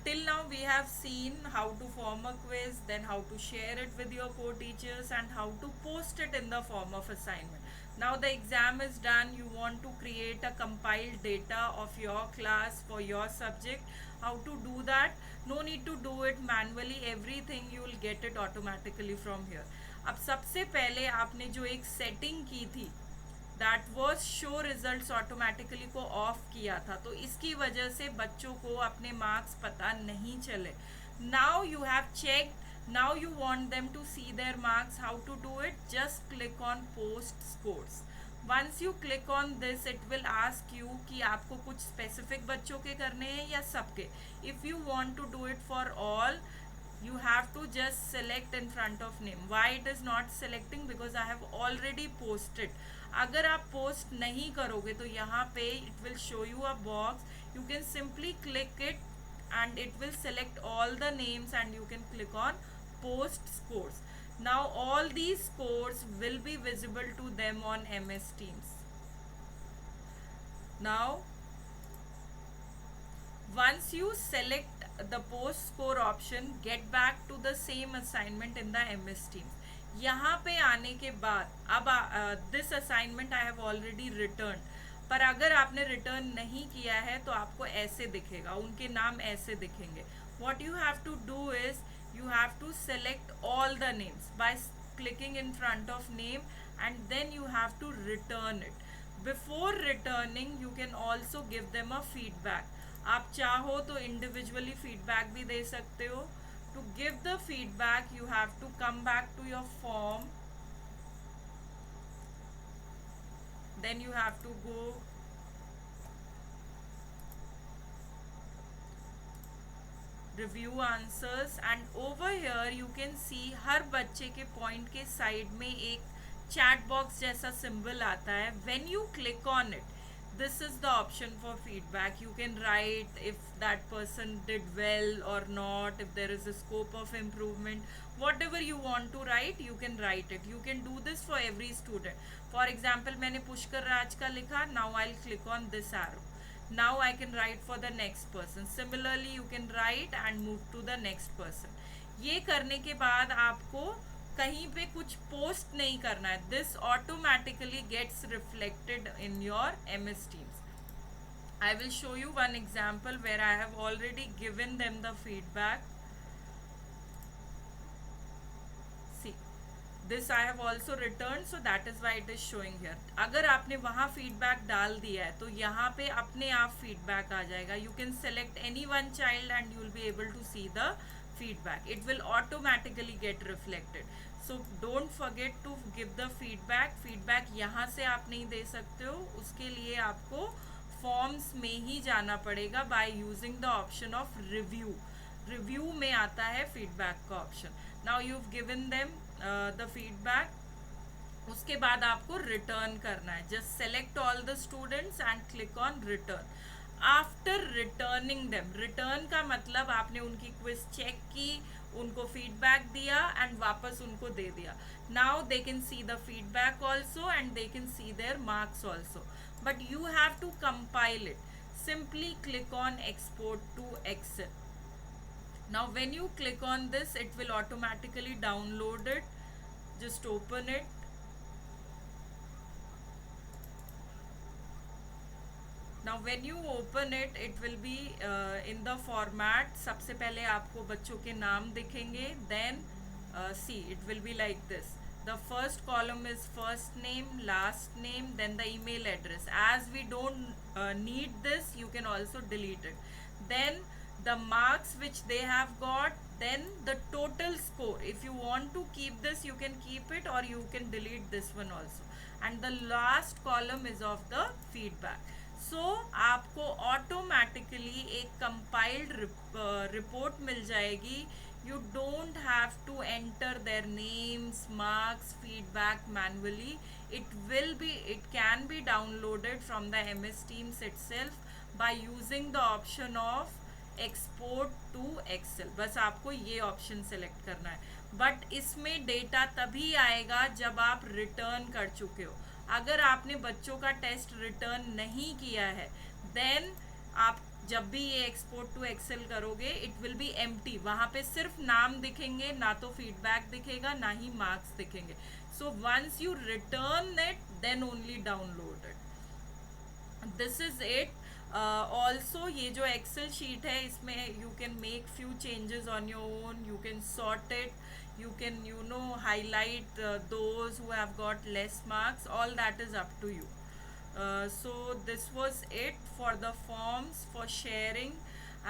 till now we have seen how to form a quiz, then how to share it with your co-teachers, and how to post it in the form of assignment. Now the exam is done, you want to create a compiled data of your class for your subject. How to do that? No need to do it manually, everything you will get it automatically from here. अब सबसे पहले आपने जो एक setting की थी, that was show result automatically को of किया था, तो इसकी वजह से बच्चों को अपने मार्क्स पता नहीं चले. Now you have check, now you want them to see their marks. How to do it? Just click on post scores. Once you click on this it will ask you कि आपको कुछ specific बच्चों के करने हैं या सबके. If you want to do it for all, you have to just select in front of name. Why it is not selecting? Because I have already posted. अगर आप पोस्ट नहीं करोगे तो यहाँ पे it will show you a box. You can simply click it and it will select all the names and you can click on post scores. Now all these scores will be visible to them on MS Teams. Now once you select the post score option, get back to the same assignment in the MS Teams. यहाँ पे आने के बाद अब this assignment I have already return, पर अगर आपने return नहीं किया है तो आपको ऐसे दिखेगा, उनके नाम ऐसे दिखेंगे. What you have to do is you have to select all the names by clicking in front of name and then you have to return it. Before returning you can also give them a feedback. आप चाहो तो individually feedback भी दे सकते हो. To give the feedback you have to come back to your form, then you have to go review answers and over here you can see हर बच्चे के पॉइंट के साइड में एक चैट बॉक्स जैसा सिंबल आता है. When you click on it, this is the option for feedback. You can write if that person did well or not, if there is a scope of improvement, whatever you want to write you can write it. You can do this for every student. For example, मैंने पुष्कर राज का लिखा. Now I'll click on this arrow. Now I can write for the next person. Similarly you can write and move to the next person. ये करने के बाद आपको कहीं पे कुछ पोस्ट नहीं करना है. This automatically gets reflected in your MS Teams. I will show you one example where I have already given them the feedback. See, this I have also returned, so that is why it is showing here. अगर आपने वहाँ feedback डाल दिया है तो यहाँ पे अपने आप फीडबैक आ जाएगा. You can select any one child and you will be able to see the feedback. It will automatically get reflected. So don't forget to give the feedback. feedback यहाँ से आप नहीं दे सकते हो, उसके लिए आपको फॉर्म्स में ही जाना पड़ेगा by using the option of review. Review में आता है फीडबैक का option. Now you've given them the feedback. उसके बाद आपको रिटर्न करना है. Just select all the students and click on return. After returning them, return का मतलब आपने उनकी क्विज चेक की, उनको फीडबैक दिया एंड वापस उनको दे दिया. Now they can see the feedback also and they can see their marks also. But you have to compile it. Simply click on export to Excel. Now when you click on this it will automatically download it. Just open it. Now when you open it it will be in the format. सबसे पहले आपको बच्चों के नाम दिखेंगे. Then see it will be like this. The first column is first name, last name, then the email address. As we don't need this, you can also delete it. Then the marks which they have got, then the total score. If you want to keep this you can keep it or you can delete this one also. And the last column is of the feedback. So आपको automatically एक compiled report मिल जाएगी. You don't have to enter their names, marks, feedback manually. It can be downloaded from the MS Teams itself by using the option of export to Excel. बस आपको ये option select करना है. But इसमें data तभी आएगा जब आप रिटर्न कर चुके हो. अगर आपने बच्चों का टेस्ट रिटर्न नहीं किया है देन आप जब भी ये एक्सपोर्ट टू एक्सेल करोगे इट विल बी एम्प्टी, वहां पे सिर्फ नाम दिखेंगे, ना तो फीडबैक दिखेगा ना ही मार्क्स दिखेंगे. So once you return it then only download it. This is it. Also ये जो एक्सेल शीट है इसमें you can make few changes on your own, you can sort it, you can highlight those who have got less marks, all that is up to you. So this was it for the forms for sharing,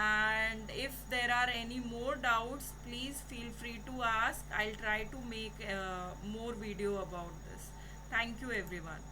and if there are any more doubts please feel free to ask. I'll try to make more video about this. Thank you everyone.